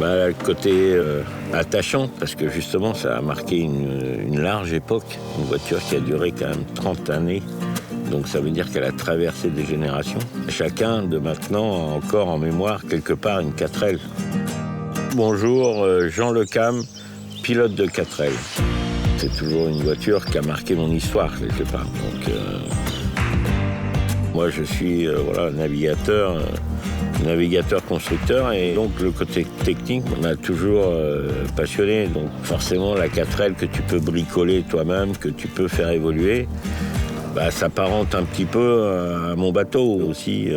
Le côté attachant, parce que justement, ça a marqué une large époque. Une voiture qui a duré quand même 30 années. Donc ça veut dire qu'elle a traversé des générations. Chacun de maintenant a encore en mémoire quelque part une 4L. Bonjour, Jean Lecam, pilote de 4L. C'est toujours une voiture qui a marqué mon histoire quelque part. Donc, moi je suis navigateur-constructeur, et donc le côté technique m'a toujours passionné. Donc forcément la 4L que tu peux bricoler toi-même, que tu peux faire évoluer, s'apparente un petit peu à mon bateau aussi.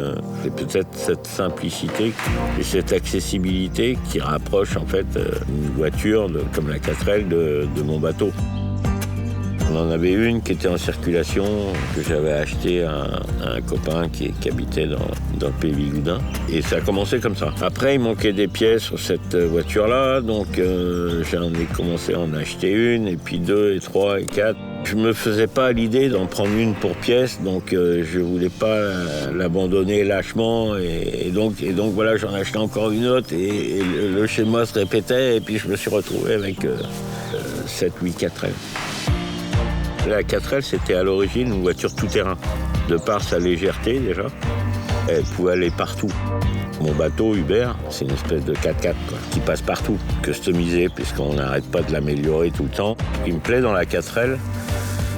C'est peut-être cette simplicité et cette accessibilité qui rapproche en fait une voiture comme la 4L de mon bateau. On en avait une qui était en circulation, que j'avais achetée à un copain qui habitait dans le pays Vigoudin. Et ça a commencé comme ça. Après, il manquait des pièces sur cette voiture-là, donc j'en ai commencé à en acheter une, et puis 2, et 3, et 4. Je me faisais pas l'idée d'en prendre une pour pièce, donc je voulais pas l'abandonner lâchement, et donc voilà, j'en achetais encore une autre, et le schéma se répétait, et puis je me suis retrouvé avec 7-8 4L. La 4L, c'était à l'origine une voiture tout-terrain. De par sa légèreté, déjà, elle pouvait aller partout. Mon bateau, Hubert, c'est une espèce de 4x4 qui passe partout, customisé, puisqu'on n'arrête pas de l'améliorer tout le temps. Ce qui me plaît dans la 4L,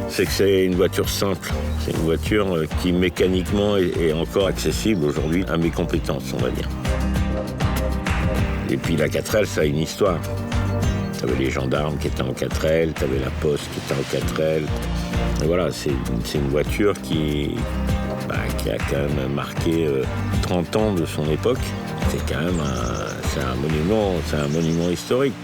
c'est que c'est une voiture simple. C'est une voiture qui, mécaniquement, est encore accessible aujourd'hui à mes compétences, on va dire. Et puis la 4L, ça a une histoire. T'avais les gendarmes qui étaient en 4L, t'avais la poste qui était en 4L. Et voilà, c'est une voiture qui a quand même marqué 30 ans de son époque. C'est quand même un monument historique.